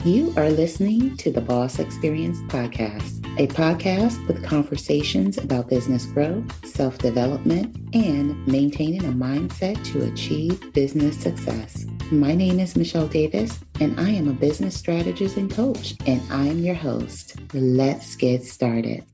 You are listening to the Boss Experience Podcast, a podcast with conversations about business growth, self-development, and maintaining a mindset to achieve business success. My name is Michelle Davis, and I am a business strategist and coach, and I am your host. Let's get started.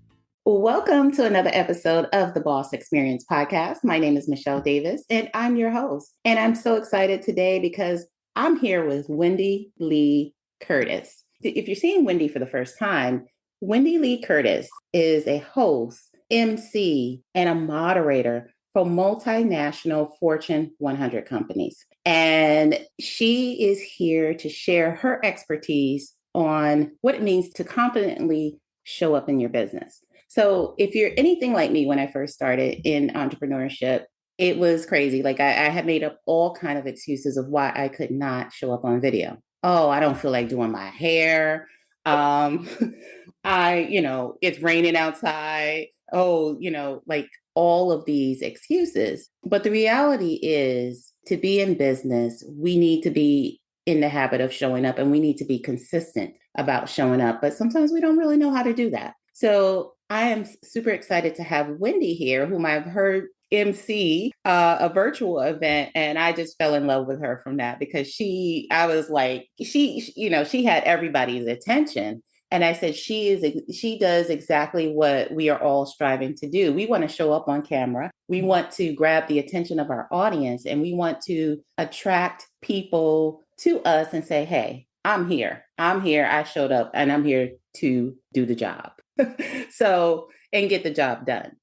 Welcome to another episode of the Boss Experience Podcast. My name is Michelle Davis, and I'm your host. And I'm so excited today because I'm here with Wendee Lee Curtis. If you're seeing Wendee for the first time, Wendee Lee Curtis is a host, MC, and a moderator for multinational Fortune 100 companies. And she is here to share her expertise on what it means to confidently show up in your business. So if you're anything like me, when I first started in entrepreneurship, it was crazy. Like I had made up all kinds of excuses of why I could not show up on video. Oh, I don't feel like doing my hair. It's raining outside. Oh, like all of these excuses. But the reality is, to be in business, we need to be in the habit of showing up, and we need to be consistent about showing up. But sometimes we don't really know how to do that. So I am super excited to have Wendee here, whom I've heard MC a virtual event, and I just fell in love with her from that because she had everybody's attention. And I said, she does exactly what we are all striving to do. We want to show up on camera. We want to grab the attention of our audience, and we want to attract people to us and say, hey, I'm here. I showed up, and I'm here to do the job. And get the job done.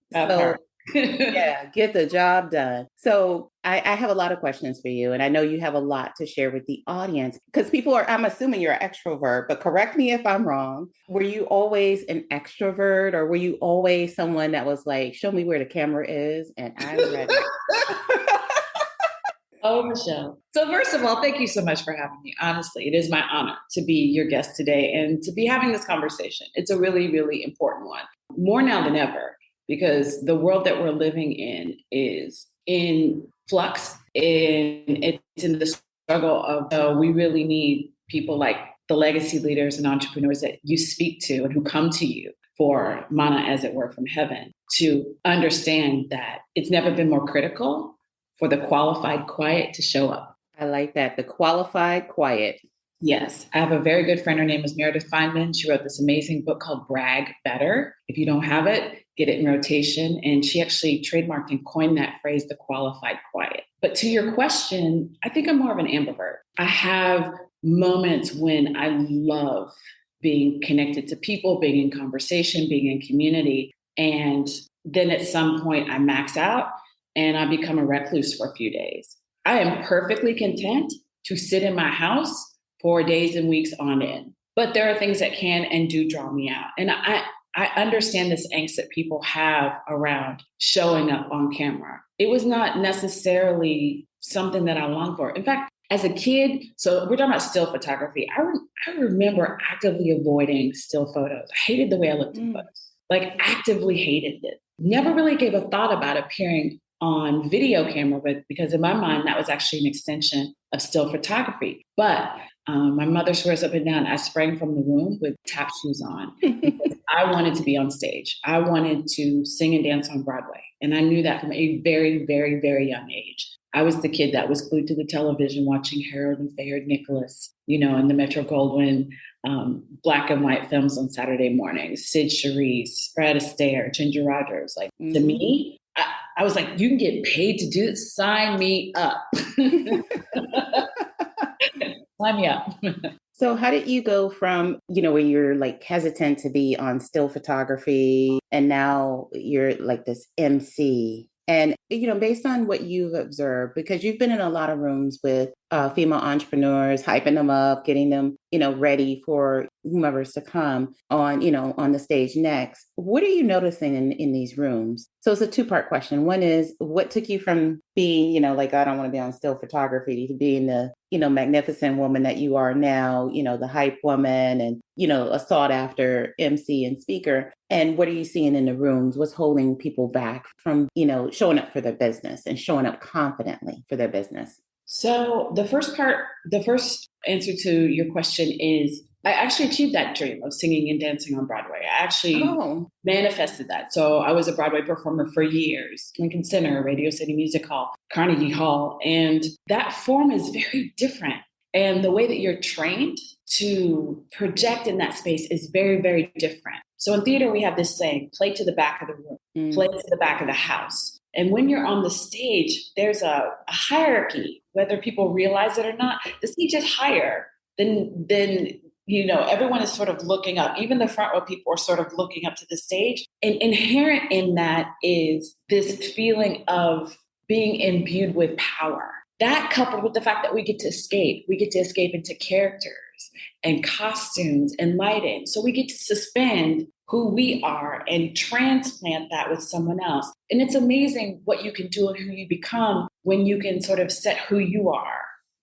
Get the job done. So I have a lot of questions for you, and I know you have a lot to share with the audience because I'm assuming you're an extrovert, but correct me if I'm wrong. Were you always an extrovert, or were you always someone that was like, show me where the camera is and I'm ready? Oh, Michelle. So first of all, thank you so much for having me. Honestly, it is my honor to be your guest today and to be having this conversation. It's a really, really important one, more now than ever, because the world that we're living in is in flux, and it's in the struggle of we really need people like the legacy leaders and entrepreneurs that you speak to and who come to you for manna, as it were, from heaven, to understand that it's never been more critical for the qualified quiet to show up. I like that. The qualified quiet. Yes. I have a very good friend. Her name is Meredith Feynman. She wrote this amazing book called Brag Better. If you don't have it, get it in rotation. And she actually trademarked and coined that phrase, the qualified quiet. But to your question, I think I'm more of an ambivert. I have moments when I love being connected to people, being in conversation, being in community. And then at some point I max out and I become a recluse for a few days. I am perfectly content to sit in my house for days and weeks on end. But there are things that can and do draw me out. And I understand this angst that people have around showing up on camera. It was not necessarily something that I longed for. In fact, as a kid, so we're talking about still photography, I remember actively avoiding still photos. I hated the way I looked in photos, like actively hated it. Never really gave a thought about appearing on video camera, but because in my mind, that was actually an extension of still photography. But my mother swears up and down, I sprang from the room with tap shoes on because I wanted to be on stage. I wanted to sing and dance on Broadway. And I knew that from a very, very, very young age. I was the kid that was glued to the television watching Harold and Fayard Nicholas, and the Metro-Goldwyn black and white films on Saturday mornings, Sid Charisse, Fred Astaire, Ginger Rogers. Like, to me, I was like, you can get paid to do it. Sign me up. Sign me up. So how did you go from, where you're like hesitant to be on still photography and now you're like this MC? And, based on what you've observed, because you've been in a lot of rooms with female entrepreneurs, hyping them up, getting them, ready for whomever's to come on, on the stage next. What are you noticing in these rooms? So it's a two-part question. One is, what took you from being, like, I don't want to be on still photography to being the, magnificent woman that you are now, the hype woman and, a sought after MC and speaker. And what are you seeing in the rooms? What's holding people back from, showing up for their business and showing up confidently for their business? So the first answer to your question is I actually achieved that dream of singing and dancing on Broadway. I actually manifested that. So I was a Broadway performer for years, Lincoln Center, Radio City Music Hall, Carnegie Hall. And that form is very different. And the way that you're trained to project in that space is very, very different. So in theater, we have this saying, play to the back of the room, play to the back of the house. And when you're on the stage, there's a hierarchy, whether people realize it or not. The stage is higher than everyone is sort of looking up. Even the front row people are sort of looking up to the stage. And inherent in that is this feeling of being imbued with power. That coupled with the fact that we get to escape into characters and costumes and lighting. So we get to suspend who we are and transplant that with someone else. And it's amazing what you can do and who you become when you can sort of set who you are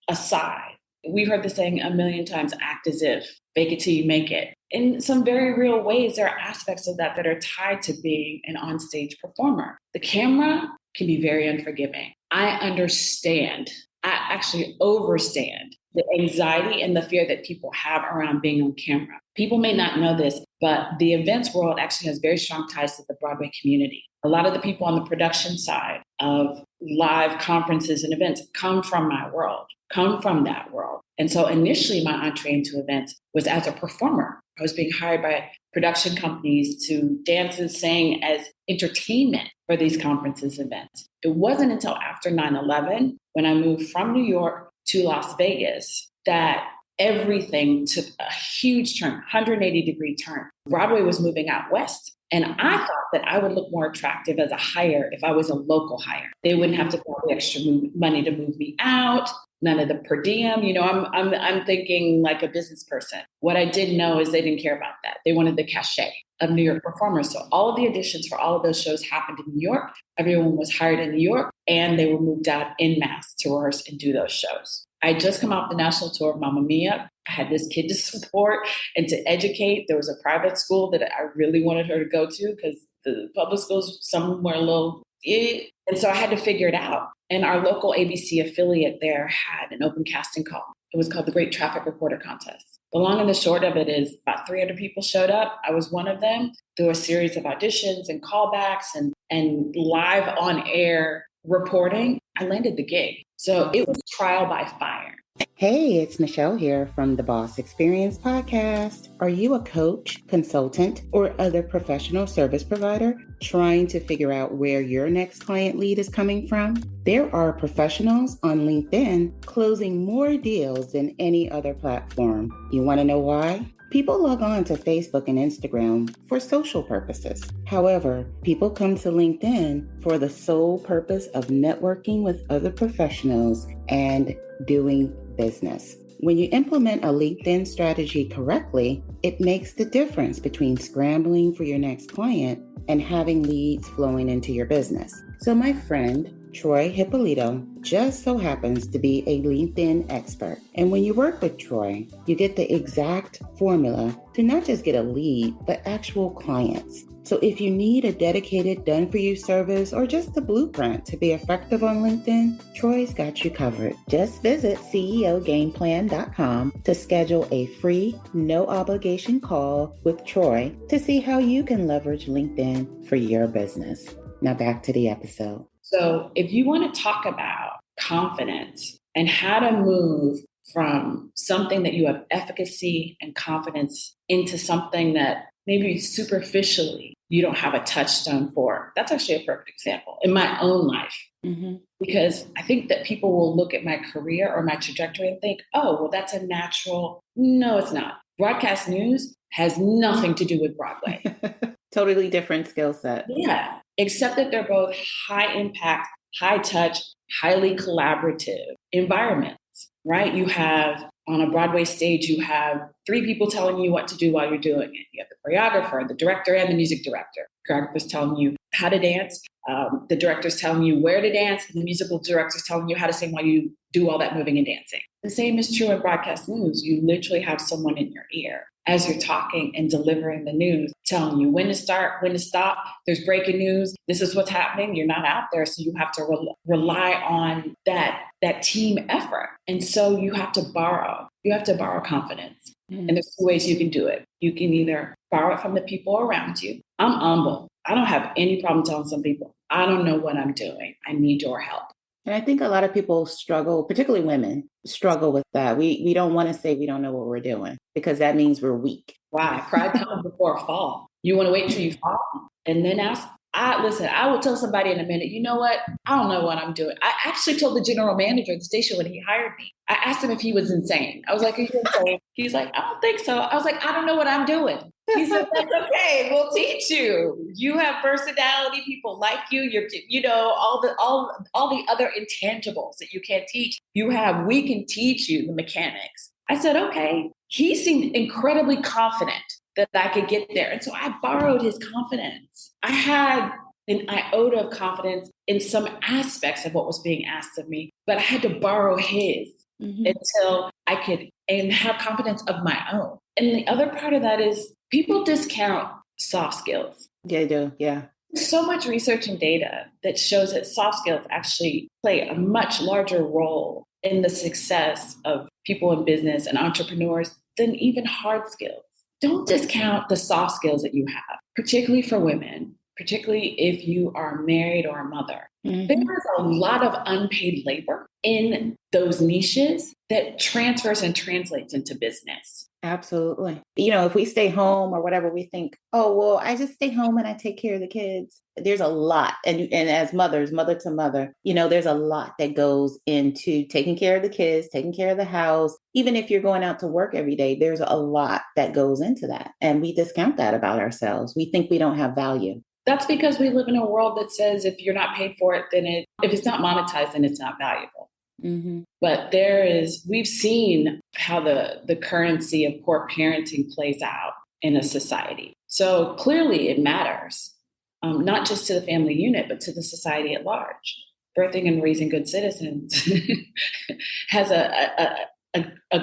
aside. We've heard the saying a million times, act as if, fake it till you make it. In some very real ways, there are aspects of that are tied to being an onstage performer. The camera can be very unforgiving. I understand, I actually overstand the anxiety and the fear that people have around being on camera. People may not know this, but the events world actually has very strong ties to the Broadway community. A lot of the people on the production side of live conferences and events come from my world, come from that world. And so initially my entree into events was as a performer. I was being hired by production companies to dance and sing as entertainment for these conferences events. It wasn't until after 9/11, when I moved from New York to Las Vegas, that everything took a huge turn, 180-degree turn. Broadway was moving out west. And I thought that I would look more attractive as a hire if I was a local hire. They wouldn't have to pay the extra money to move me out, none of the per diem. I'm thinking like a business person. What I didn't know is they didn't care about that. They wanted the cachet of New York performers. So all of the auditions for all of those shows happened in New York. Everyone was hired in New York, and they were moved out en masse to rehearse and do those shows. I just come off the national tour of Mamma Mia. I had this kid to support and to educate. There was a private school that I really wanted her to go to because the public schools, some were a little, and so I had to figure it out. And our local ABC affiliate there had an open casting call. It was called the Great Traffic Reporter Contest. The long and the short of it is about 300 people showed up. I was one of them through a series of auditions and callbacks and live on air reporting. I landed the gig. So it was trial by fire. Hey, it's Michelle here from the Boss Experience Podcast. Are you a coach, consultant, or other professional service provider trying to figure out where your next client lead is coming from? There are professionals on LinkedIn closing more deals than any other platform. You want to know why? People log on to Facebook and Instagram for social purposes. However, people come to LinkedIn for the sole purpose of networking with other professionals and doing business. When you implement a LinkedIn strategy correctly, it makes the difference between scrambling for your next client and having leads flowing into your business. So my friend, Troy Hippolito, just so happens to be a LinkedIn expert. And when you work with Troy, you get the exact formula to not just get a lead, but actual clients. So if you need a dedicated done-for-you service or just the blueprint to be effective on LinkedIn, Troy's got you covered. Just visit CEOGamePlan.com to schedule a free, no-obligation call with Troy to see how you can leverage LinkedIn for your business. Now back to the episode. So if you want to talk about confidence and how to move from something that you have efficacy and confidence into something that maybe superficially you don't have a touchstone for, that's actually a perfect example in my own life. Mm-hmm. Because I think that people will look at my career or my trajectory and think, oh, well, that's a natural. No, it's not. Broadcast news has nothing to do with Broadway. Totally different skill set. Yeah, except that they're both high impact, high touch, highly collaborative environments, right? You have on a Broadway stage, you have 3 people telling you what to do while you're doing it. You have the choreographer, the director, and the music director. The choreographer's telling you how to dance. The director's telling you where to dance, and the musical director's telling you how to sing while you do all that moving and dancing. The same is true in broadcast news. You literally have someone in your ear as you're talking and delivering the news, telling you when to start, when to stop. There's breaking news. This is what's happening. You're not out there, so you have to rely on that team effort. And so you have to borrow. You have to borrow confidence. And there's two ways you can do it. You can either borrow it from the people around you. I'm humble. I don't have any problem telling some people, I don't know what I'm doing. I need your help. And I think a lot of people struggle, particularly women, struggle with that. We don't want to say we don't know what we're doing because that means we're weak. Why? Pride comes before a fall. You want to wait till you fall and then ask. Listen, I will tell somebody in a minute, you know what? I don't know what I'm doing. I actually told the general manager of the station when he hired me, I asked him if he was insane. I was like, are you insane? He's like, I don't think so. I was like, I don't know what I'm doing. He said, that's okay. We'll teach you. You have personality. People like you. You're, all the other intangibles that you can't teach. We can teach you the mechanics. I said, okay. He seemed incredibly confident that I could get there. And so I borrowed his confidence. I had an iota of confidence in some aspects of what was being asked of me, but I had to borrow his until I could and have confidence of my own. And the other part of that is people discount soft skills. Yeah, they do. Yeah. There's so much research and data that shows that soft skills actually play a much larger role in the success of people in business and entrepreneurs than even hard skills. Don't discount the soft skills that you have, particularly for women, particularly if you are married or a mother. There is a lot of unpaid labor in those niches that transfers and translates into business. Absolutely. If we stay home or whatever, we think, oh, well, I just stay home and I take care of the kids. There's a lot. And as mothers, mother to mother, there's a lot that goes into taking care of the kids, taking care of the house. Even if you're going out to work every day, there's a lot that goes into that. And we discount that about ourselves. We think we don't have value. That's because we live in a world that says if you're not paid for it, then if it's not monetized, then it's not valuable. But we've seen how the currency of poor parenting plays out in a society. So clearly it matters, not just to the family unit, but to the society at large. Birthing and raising good citizens has a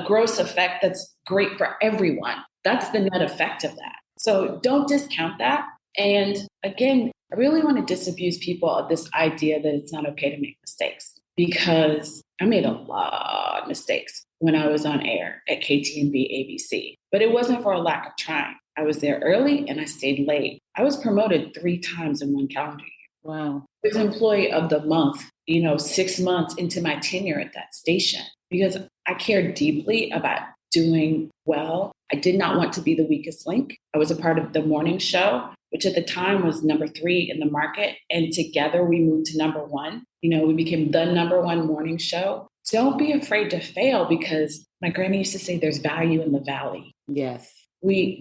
gross effect that's great for everyone. That's the net effect of that. So don't discount that. And again, I really want to disabuse people of this idea that it's not okay to make mistakes, because I made a lot of mistakes when I was on air at KTNB ABC, but it wasn't for a lack of trying. I was there early and I stayed late. I was promoted 3 times in one calendar year. Wow. I was employee of the month, 6 months into my tenure at that station, because I cared deeply about doing well. I did not want to be the weakest link. I was a part of the morning show, which at the time was number 3 in the market. And together we moved to number 1. We became the number 1 morning show. Don't be afraid to fail, because my granny used to say there's value in the valley. Yes. We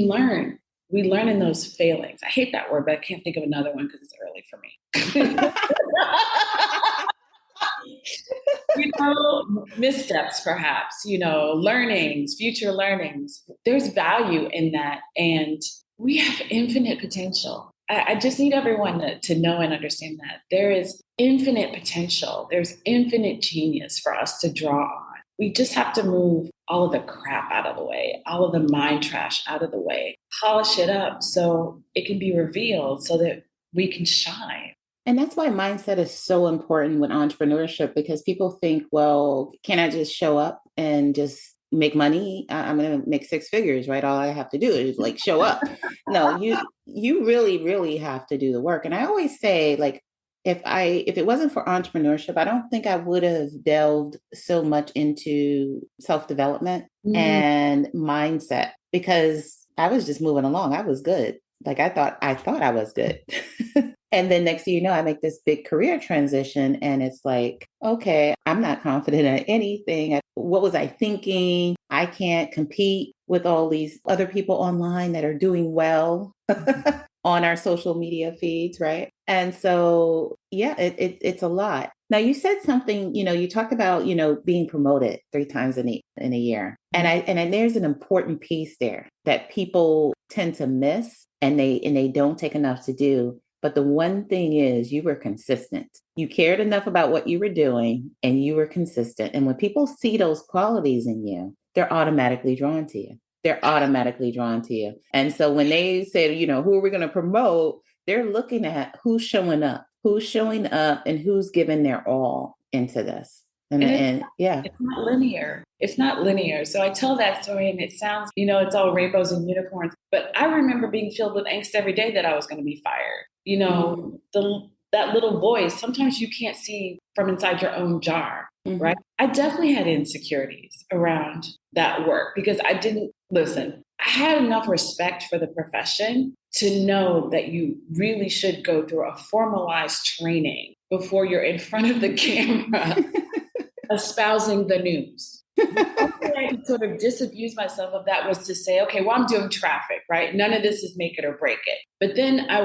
learn. We learn in those failings. I hate that word, but I can't think of another one because it's early for me. Missteps, perhaps, learnings, future learnings. There's value in that. And we have infinite potential. I just need everyone to know and understand that there is infinite potential. There's infinite genius for us to draw on. We just have to move all of the crap out of the way, all of the mind trash out of the way, polish it up so it can be revealed so that we can shine. And that's why mindset is so important with entrepreneurship, because people think, well, can I just show up and just make money? I'm going to make 6 figures, right? All I have to do is show up. No, you really, really have to do the work. And I always say, if it wasn't for entrepreneurship, I don't think I would have delved so much into self-development and mindset, because I was just moving along. I was good. I thought I was good. And then next thing you know, I make this big career transition and it's okay, I'm not confident in anything. What was I thinking? I can't compete with all these other people online that are doing well on our social media feeds, right? And so, yeah, it's a lot. Now, you said something, you talked about, being promoted 3 times in a year. And there's an important piece there that people tend to miss and they don't take enough to do. But the one thing is, you were consistent. You cared enough about what you were doing and you were consistent. And when people see those qualities in you, they're automatically drawn to you. They're automatically drawn to you. And so when they say, who are we going to promote? They're looking at who's showing up and who's giving their all into this. And yeah. It's not linear. It's not linear. So I tell that story and it sounds, it's all rainbows and unicorns. But I remember being filled with angst every day that I was going to be fired. That little voice, sometimes you can't see from inside your own jar, right? I definitely had insecurities around that work because I didn't listen. I had enough respect for the profession to know that you really should go through a formalized training before you're in front of the camera espousing the news. The only way I could sort of disabuse myself of that was to say, okay, well, I'm doing traffic, right? None of this is make it or break it. But then I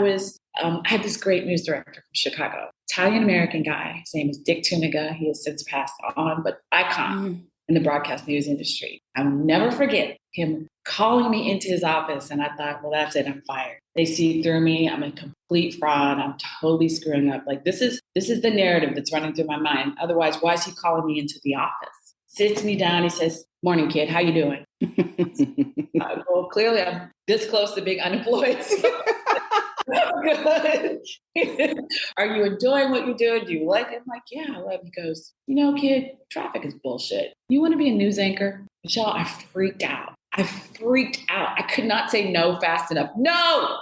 had this great news director from Chicago, Italian-American guy. His name is Dick Tuniga. He has since passed on, but icon in the broadcast news industry. I'll never forget him calling me into his office. And I thought, well, that's it. I'm fired. They see through me. I'm a complete fraud. I'm totally screwing up. Like this is the narrative that's running through my mind. Otherwise, why is he calling me into the office? Sits me down. He says, "Morning, kid. How you doing?" Well, clearly I'm this close to being unemployed. Good. Are you enjoying what you're doing? Do you like it? I'm like, yeah, I love it. He goes, kid, traffic is bullshit. You want to be a news anchor? Michelle, I freaked out. I could not say no fast enough. No!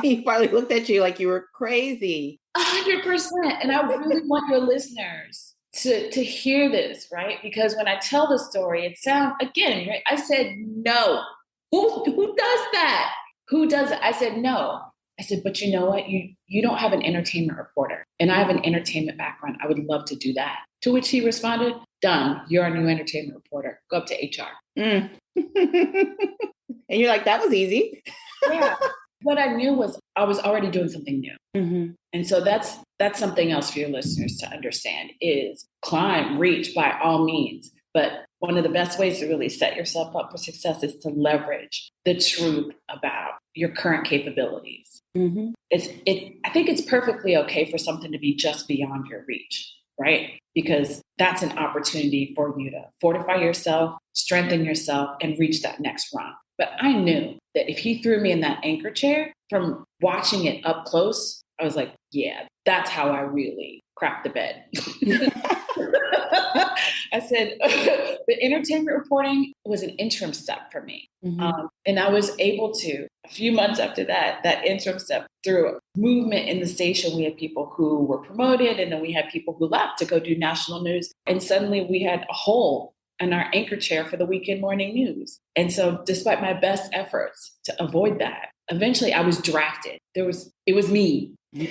He probably looked at you like you were crazy. 100%. And I really want your listeners to hear this, right? Because when I tell the story, it sounds, again, right? I said, no. Who does that? Who does it? I said, no. I said, but you know what? You don't have an entertainment reporter. And I have an entertainment background. I would love to do that. To which he responded, done. You're a new entertainment reporter. Go up to HR. And you're like, that was easy. Yeah. What I knew was I was already doing something new. And so that's something else for your listeners to understand is climb, reach by all means. But one of the best ways to really set yourself up for success is to leverage the truth about your current capabilities. I think it's perfectly okay for something to be just beyond your reach, right? Because that's an opportunity for you to fortify yourself, strengthen yourself, and reach that next rung. But I knew that if he threw me in that anchor chair, from watching it up close, I was like, yeah, that's how I really crap the bed. I said, but entertainment reporting was an interim step for me. And I was able to, a few months after that interim step, through movement in the station, we had people who were promoted, and then we had people who left to go do national news. And suddenly we had a hole in our anchor chair for the weekend morning news. And so despite my best efforts to avoid that, eventually I was drafted. It was me. The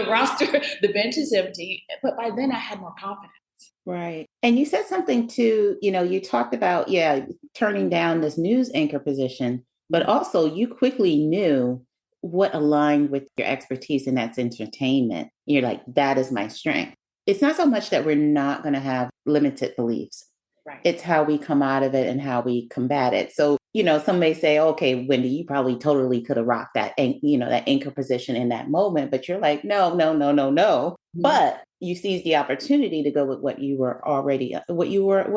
roster, the bench is empty, but by then I had more confidence. Right. And you said something too, you talked about, turning down this news anchor position, but also you quickly knew what aligned with your expertise, and that's entertainment. You're like, that is my strength. It's not so much that we're not going to have limited beliefs. Right. It's how we come out of it and how we combat it. So, some may say, okay, Wendee, you probably totally could have rocked that, that anchor position in that moment, but you're like, no. But you seized the opportunity to go with what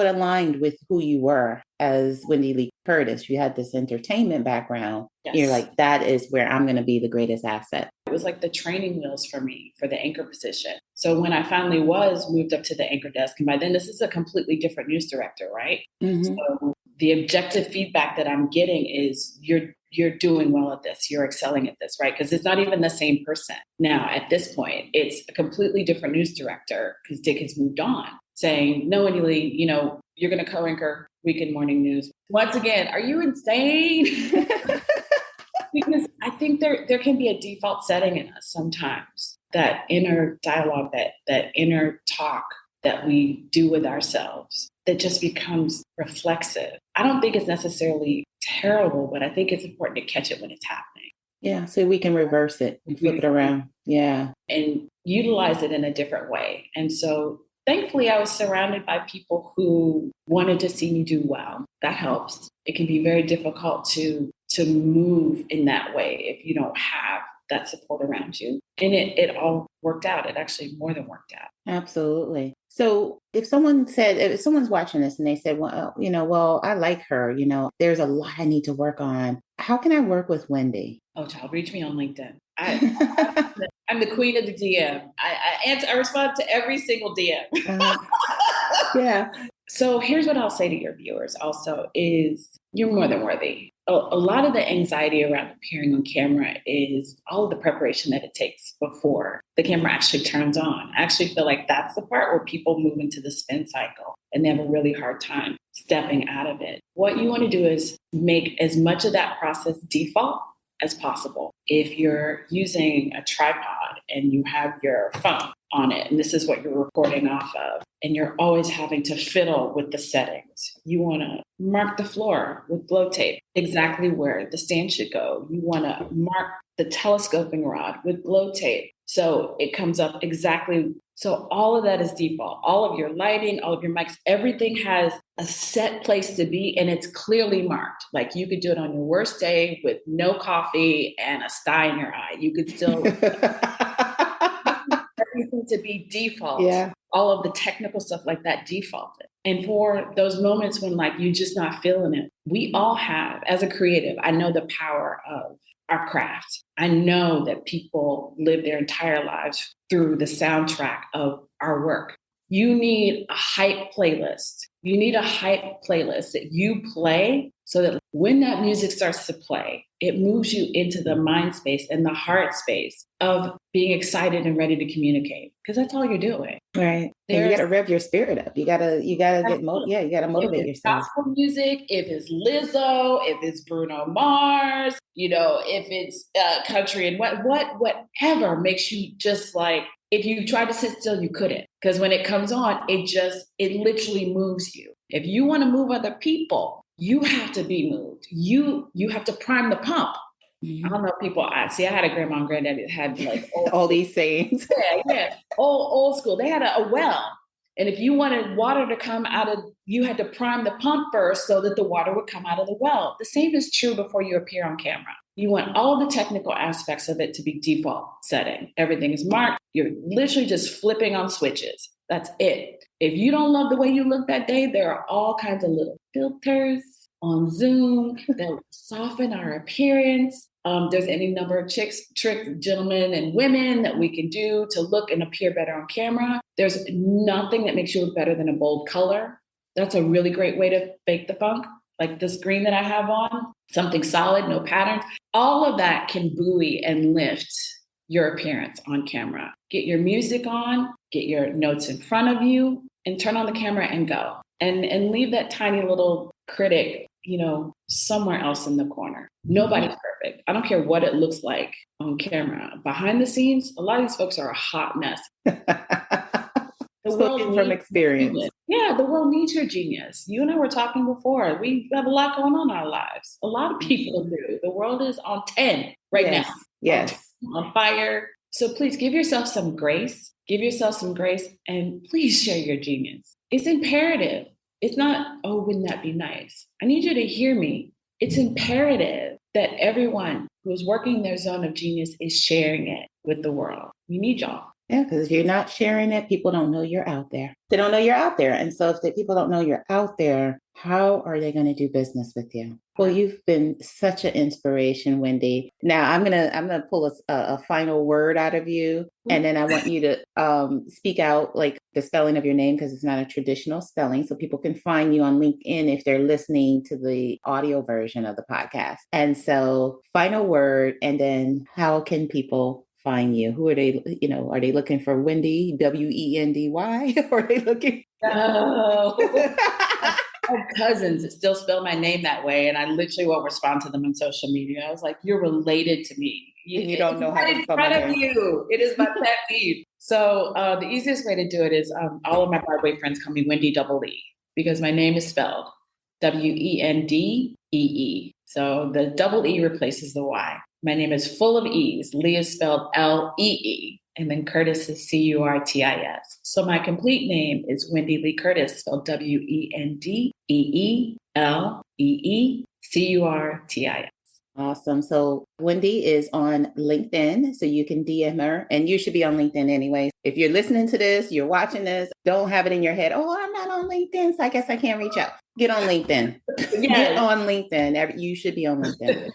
aligned with who you were as Wendee Lee Curtis. You had this entertainment background. Yes. You're like, that is where I'm going to be the greatest asset. It was like the training wheels for me for the anchor position. So when I finally was moved up to the anchor desk, and by then this is a completely different news director, right? So the objective feedback that I'm getting is you're doing well at this, you're excelling at this, right? Because it's not even the same person. Now, at this point, it's a completely different news director because Dick has moved on, saying, no, Wendee Lee, you're going to co-anchor Weekend Morning News. Once again, are you insane? Because I think there can be a default setting in us sometimes, that inner dialogue, that inner talk that we do with ourselves that just becomes reflexive. I don't think it's necessarily terrible, but I think it's important to catch it when it's happening. Yeah, so we can reverse it and flip it around. Yeah. And utilize it in a different way. And so thankfully, I was surrounded by people who wanted to see me do well. That helps. It can be very difficult to move in that way if you don't have that support around you. And it all worked out. It actually more than worked out. Absolutely. So if someone's watching this and they said, well, I like her, there's a lot I need to work on. How can I work with Wendee? Oh, child, reach me on LinkedIn. I'm the queen of the DM. I respond to every single DM. Yeah. So here's what I'll say to your viewers also is you're more than worthy. A lot of the anxiety around appearing on camera is all of the preparation that it takes before the camera actually turns on. I actually feel like that's the part where people move into the spin cycle and they have a really hard time stepping out of it. What you want to do is make as much of that process default as possible. If you're using a tripod and you have your phone on it, and this is what you're recording off of, and you're always having to fiddle with the settings, you want to mark the floor with glow tape, exactly where the stand should go. You want to mark the telescoping rod with glow tape so it comes up exactly. So all of that is default. All of your lighting, all of your mics, everything has a set place to be, and it's clearly marked. Like you could do it on your worst day with no coffee and a sty in your eye. You could still everything to be default. Yeah. All of the technical stuff like that defaulted. And for those moments when like you're just not feeling it, we all have, as a creative, I know the power of our craft. I know that people live their entire lives through the soundtrack of our work. You need a hype playlist. You need a hype playlist that you play so that when that music starts to play, it moves you into the mind space and the heart space of being excited and ready to communicate. Because that's all you're doing. Right. And you got to rev your spirit up. You got to you got to motivate yourself. Gospel music, if it's Lizzo, if it's Bruno Mars, if it's country and whatever makes you just like, if you tried to sit still, you couldn't. Because when it comes on, it literally moves you. If you want to move other people, you have to be moved. You have to prime the pump. I don't know people. I had a grandma and granddaddy that had like all these sayings. Yeah. Old school. They had a well. And if you wanted water to come out of, you had to prime the pump first so that the water would come out of the well. The same is true before you appear on camera. You want all the technical aspects of it to be default setting. Everything is marked. You're literally just flipping on switches. That's it. If you don't love the way you look that day, there are all kinds of little filters on Zoom that soften our appearance. There's any number of tricks, gentlemen and women that we can do to look and appear better on camera. There's nothing that makes you look better than a bold color. That's a really great way to fake the funk. Like this green that I have on, something solid, no patterns. All of that can buoy and lift your appearance on camera. Get your music on, get your notes in front of you, and turn on the camera and go. And leave that tiny little critic, somewhere else in the corner. Nobody's perfect. I don't care what it looks like on camera. Behind the scenes, a lot of these folks are a hot mess. The world from experience. Yeah, the world needs your genius. You and I were talking before. We have a lot going on in our lives. A lot of people do. The world is on 10 right now. Yes. On fire. So please give yourself some grace. Give yourself some grace and please share your genius. It's imperative. It's not, oh, wouldn't that be nice? I need you to hear me. It's imperative that everyone who is working their zone of genius is sharing it with the world. We need y'all. Yeah, because if you're not sharing it, people don't know you're out there. They don't know you're out there. And so if the people don't know you're out there, how are they going to do business with you? Well, you've been such an inspiration, Wendee. Now I'm gonna pull a final word out of you, and then I want you to speak out like the spelling of your name because it's not a traditional spelling, so people can find you on LinkedIn if they're listening to the audio version of the podcast. And so, final word, and then how can people find you? Who are they? Are they looking for Wendee, Wendy, or are they looking? No. I have cousins that still spell my name that way, and I literally won't respond to them on social media. I was like, "You're related to me. You don't know how to spell my name. You. It is my pet peeve." So the easiest way to do it is all of my Broadway friends call me Wendee Lee because my name is spelled Wendee. So the double E replaces the Y. My name is full of E's. Lee is spelled Lee. And then Curtis is Curtis. So my complete name is Wendee Lee Curtis, spelled WendeeLeeCurtis. Awesome. So Wendee is on LinkedIn, so you can DM her, and you should be on LinkedIn anyway. If you're listening to this, you're watching this, don't have it in your head, oh, I'm not on LinkedIn, so I guess I can't reach out. Get on LinkedIn. Get on LinkedIn. You should be on LinkedIn.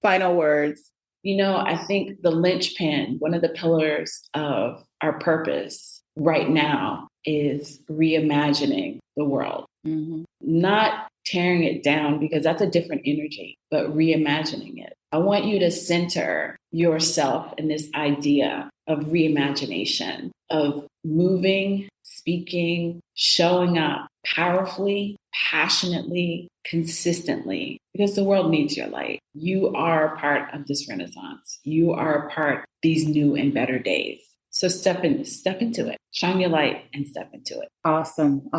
Final words. I think the linchpin, one of the pillars of our purpose right now is reimagining the world, not tearing it down because that's a different energy, but reimagining it. I want you to center yourself in this idea of reimagination, of moving, speaking, showing up powerfully, passionately, consistently, because the world needs your light. You are a part of this renaissance. You are a part of these new and better days. So step into it, shine your light and step into it. Awesome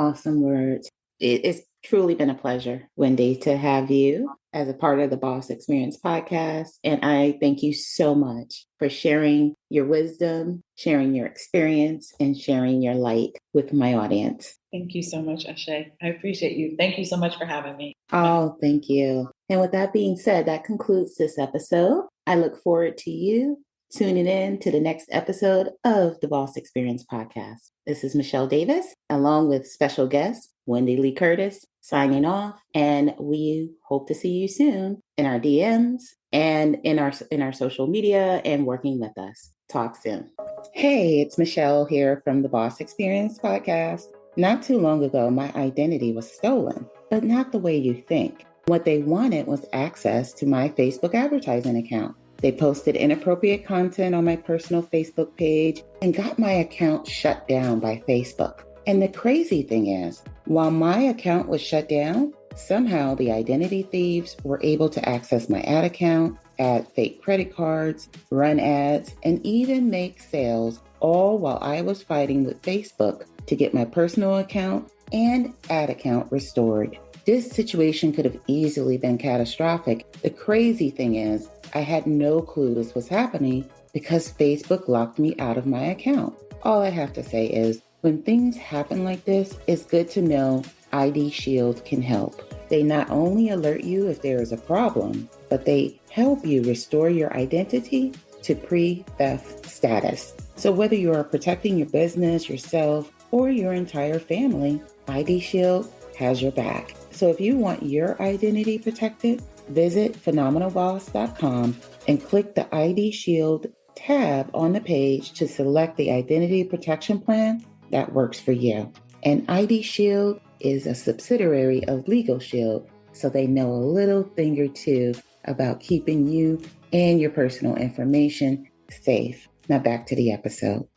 words. It's truly been a pleasure, Wendee, to have you as a part of the Boss Experience podcast. And I thank you so much for sharing your wisdom, sharing your experience, and sharing your light with my audience. Thank you so much, Ashe. I appreciate you. Thank you so much for having me. Oh, thank you. And with that being said, that concludes this episode. I look forward to you tuning in to the next episode of the Boss Experience podcast. This is Michelle Davis, along with special guest Wendee Lee Curtis, signing off. And we hope to see you soon in our DMs and in our social media and working with us. Talk soon. Hey, it's Michelle here from the Boss Experience podcast. Not too long ago, my identity was stolen, but not the way you think. What they wanted was access to my Facebook advertising account. They posted inappropriate content on my personal Facebook page and got my account shut down by Facebook. And the crazy thing is, while my account was shut down, somehow the identity thieves were able to access my ad account, add fake credit cards, run ads, and even make sales, all while I was fighting with Facebook to get my personal account and ad account restored. This situation could have easily been catastrophic. The crazy thing is, I had no clue this was happening because Facebook locked me out of my account. All I have to say is, when things happen like this, it's good to know ID Shield can help. They not only alert you if there is a problem, but they help you restore your identity to pre-theft status. So whether you are protecting your business, yourself, or your entire family, ID Shield has your back. So if you want your identity protected, visit phenomenalboss.com and click the ID Shield tab on the page to select the identity protection plan that works for you. And ID Shield is a subsidiary of Legal Shield, so they know a little thing or two about keeping you and your personal information safe. Now back to the episode.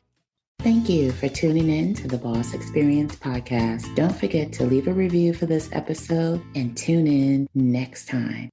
Thank you for tuning in to the Boss Experience podcast. Don't forget to leave a review for this episode and tune in next time.